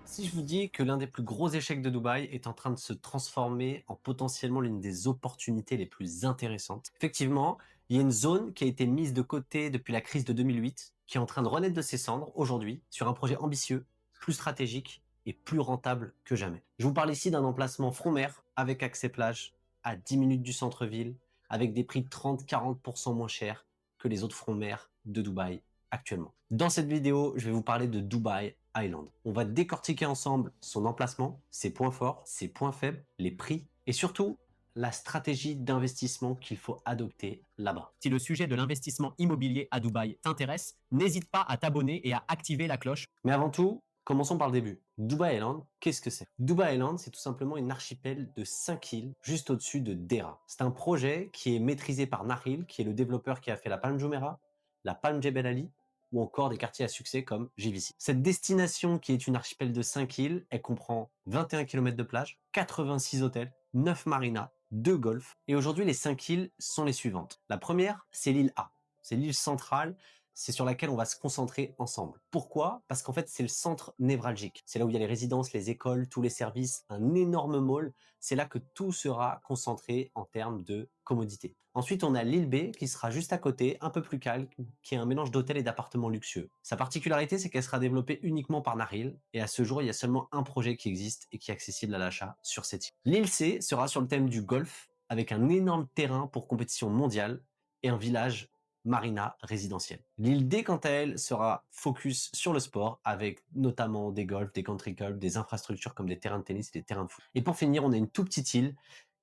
Si je vous dis que l'un des plus gros échecs de Dubaï est en train de se transformer en potentiellement l'une des opportunités les plus intéressantes, effectivement, il y a une zone qui a été mise de côté depuis la crise de 2008, qui est en train de renaître de ses cendres aujourd'hui sur un projet ambitieux, plus stratégique et plus rentable que jamais. Je vous parle ici d'un emplacement front-mer avec accès plage à 10 minutes du centre-ville, avec des prix 30-40% moins chers que les autres fronts-mer de Dubaï actuellement. Dans cette vidéo, je vais vous parler de Dubai Island. On va décortiquer ensemble son emplacement, ses points forts, ses points faibles, les prix et surtout la stratégie d'investissement qu'il faut adopter là-bas. Si le sujet de l'investissement immobilier à Dubaï t'intéresse, n'hésite pas à t'abonner et à activer la cloche. Mais avant tout, commençons par le début. Dubai Island, qu'est-ce que c'est? Dubai Island, c'est tout simplement une archipel de 5 îles juste au-dessus de Dera. C'est un projet qui est maîtrisé par Nahil, qui est le développeur qui a fait la Palm Jumeirah, la Palm Jebel Ali ou encore des quartiers à succès comme JVC. Cette destination qui est une archipel de 5 îles, elle comprend 21 km de plage, 86 hôtels, 9 marinas, 2 golfs. Et aujourd'hui, les 5 îles sont les suivantes. La première, c'est l'île A. C'est l'île centrale, c'est sur laquelle on va se concentrer ensemble. Pourquoi? Parce qu'en fait, c'est le centre névralgique. C'est là où il y a les résidences, les écoles, tous les services, un énorme mall. C'est là que tout sera concentré en termes de commodité. Ensuite, on a l'île B qui sera juste à côté, un peu plus calme, qui est un mélange d'hôtels et d'appartements luxueux. Sa particularité, c'est qu'elle sera développée uniquement par Nahil, et à ce jour, il y a seulement un projet qui existe et qui est accessible à l'achat sur cette île. L'île C sera sur le thème du golf, avec un énorme terrain pour compétition mondiale et un village marina résidentiel. L'île D, quant à elle, sera focus sur le sport, avec notamment des golfs, des country clubs, des infrastructures comme des terrains de tennis et des terrains de foot. Et pour finir, on a une toute petite île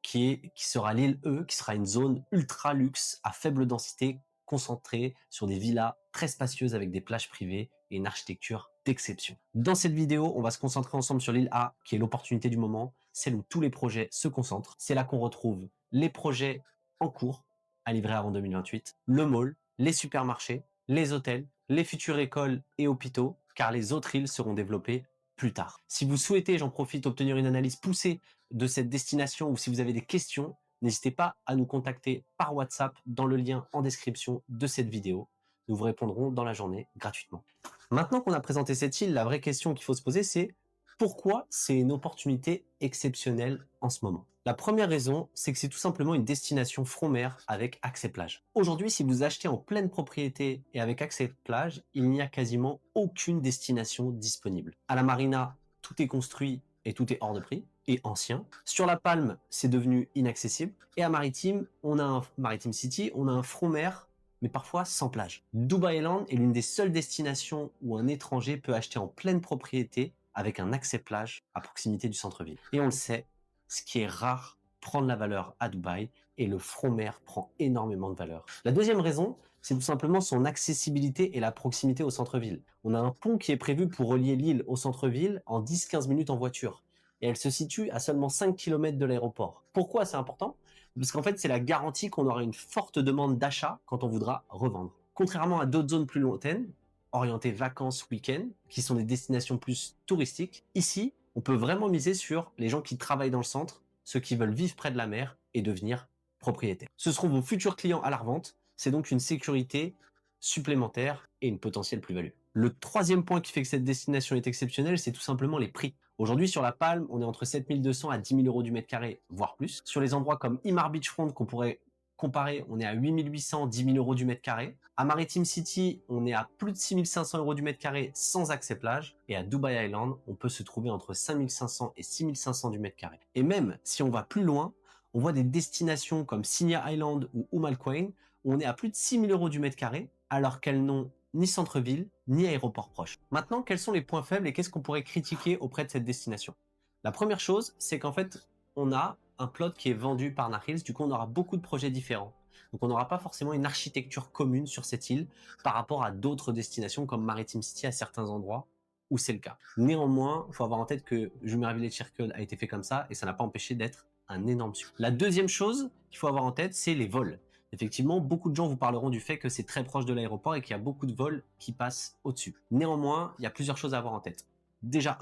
qui sera l'île E, qui sera une zone ultra luxe à faible densité, concentrée sur des villas très spacieuses avec des plages privées et une architecture d'exception. Dans cette vidéo, on va se concentrer ensemble sur l'île A, qui est l'opportunité du moment, celle où tous les projets se concentrent. C'est là qu'on retrouve les projets en cours à livrer avant 2028, le mall, les supermarchés, les hôtels, les futures écoles et hôpitaux, car les autres îles seront développées plus tard. Si vous souhaitez, j'en profite, obtenir une analyse poussée de cette destination ou si vous avez des questions, n'hésitez pas à nous contacter par WhatsApp dans le lien en description de cette vidéo. Nous vous répondrons dans la journée gratuitement. Maintenant qu'on a présenté cette île, la vraie question qu'il faut se poser, c'est pourquoi c'est une opportunité exceptionnelle en ce moment? La première raison, c'est que c'est tout simplement une destination front-mer avec accès plage. Aujourd'hui, si vous achetez en pleine propriété et avec accès plage, il n'y a quasiment aucune destination disponible. À la marina, tout est construit et tout est hors de prix et ancien. Sur la Palme, c'est devenu inaccessible. Et à Maritime, on a un Maritime City, on a un front-mer mais parfois sans plage. Dubai Island est l'une des seules destinations où un étranger peut acheter en pleine propriété avec un accès plage à proximité du centre-ville. Et on le sait, ce qui est rare prend de la valeur à Dubaï et le front-mer prend énormément de valeur. La deuxième raison, c'est tout simplement son accessibilité et la proximité au centre-ville. On a un pont qui est prévu pour relier l'île au centre-ville en 10-15 minutes en voiture. Et elle se situe à seulement 5 km de l'aéroport. Pourquoi c'est important? Parce qu'en fait, c'est la garantie qu'on aura une forte demande d'achat quand on voudra revendre. Contrairement à d'autres zones plus lointaines, orientées vacances, week-end, qui sont des destinations plus touristiques, ici, on peut vraiment miser sur les gens qui travaillent dans le centre, ceux qui veulent vivre près de la mer et devenir propriétaires. Ce seront vos futurs clients à la revente, c'est donc une sécurité supplémentaire et une potentielle plus-value. Le troisième point qui fait que cette destination est exceptionnelle, c'est tout simplement les prix. Aujourd'hui, sur la Palme, on est entre 7200 à 10 000 euros du mètre carré, voire plus. Sur les endroits comme Imar Beachfront, qu'on pourrait comparer, on est à 8800, 10 000 euros du mètre carré. À Maritime City, on est à plus de 6500 euros du mètre carré sans accès plage. Et à Dubai Island, on peut se trouver entre 5500 et 6500 du mètre carré. Et même si on va plus loin, on voit des destinations comme Signia Island ou Al Quwain, où on est à plus de 6 000 euros du mètre carré, alors qu'elles n'ont ni centre-ville, ni aéroport proche. Maintenant, quels sont les points faibles et qu'est-ce qu'on pourrait critiquer auprès de cette destination? La première chose, c'est qu'en fait, on a un plot qui est vendu par Nahil, du coup on aura beaucoup de projets différents. Donc on n'aura pas forcément une architecture commune sur cette île par rapport à d'autres destinations comme Maritime City à certains endroits où c'est le cas. Néanmoins, il faut avoir en tête que Jumeirah Village Circle a été fait comme ça et ça n'a pas empêché d'être un énorme succès. La deuxième chose qu'il faut avoir en tête, c'est les vols. Effectivement, beaucoup de gens vous parleront du fait que c'est très proche de l'aéroport et qu'il y a beaucoup de vols qui passent au-dessus. Néanmoins, il y a plusieurs choses à avoir en tête. Déjà,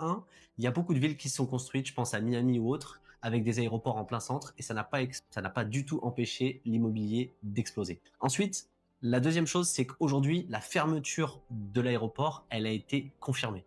il y a beaucoup de villes qui se sont construites, je pense à Miami ou autres, avec des aéroports en plein centre, et ça n'a pas du tout empêché l'immobilier d'exploser. Ensuite, la deuxième chose, c'est qu'aujourd'hui, la fermeture de l'aéroport, elle a été confirmée.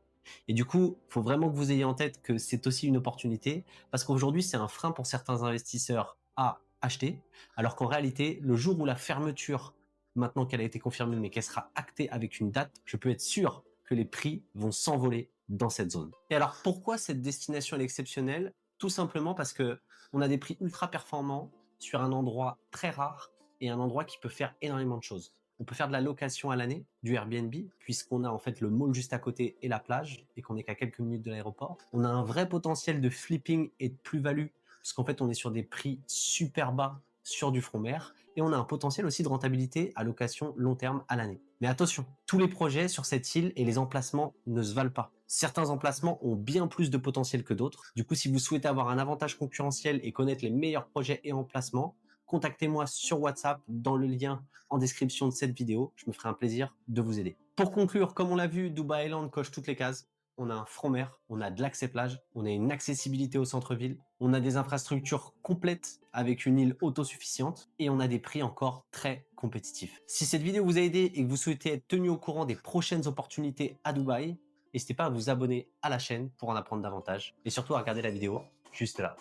Et du coup, il faut vraiment que vous ayez en tête que c'est aussi une opportunité parce qu'aujourd'hui, c'est un frein pour certains investisseurs à acheter, alors qu'en réalité, le jour où la fermeture, maintenant qu'elle a été confirmée, mais qu'elle sera actée avec une date, je peux être sûr que les prix vont s'envoler dans cette zone. Et alors, pourquoi cette destination est exceptionnelle? Tout simplement parce que on a des prix ultra performants sur un endroit très rare et un endroit qui peut faire énormément de choses. On peut faire de la location à l'année, du Airbnb, puisqu'on a en fait le mall juste à côté et la plage, et qu'on est qu'à quelques minutes de l'aéroport. On a un vrai potentiel de flipping et de plus-value, parce qu'en fait on est sur des prix super bas sur du front mer, et on a un potentiel aussi de rentabilité à location long terme à l'année. Mais attention, tous les projets sur cette île et les emplacements ne se valent pas. Certains emplacements ont bien plus de potentiel que d'autres. Du coup, si vous souhaitez avoir un avantage concurrentiel et connaître les meilleurs projets et emplacements, contactez-moi sur WhatsApp dans le lien en description de cette vidéo. Je me ferai un plaisir de vous aider. Pour conclure, comme on l'a vu, Dubai Island coche toutes les cases. On a un front mer, on a de l'accès plage, on a une accessibilité au centre-ville, on a des infrastructures complètes avec une île autosuffisante et on a des prix encore très compétitifs. Si cette vidéo vous a aidé et que vous souhaitez être tenu au courant des prochaines opportunités à Dubaï, n'hésitez pas à vous abonner à la chaîne pour en apprendre davantage et surtout à regarder la vidéo juste là.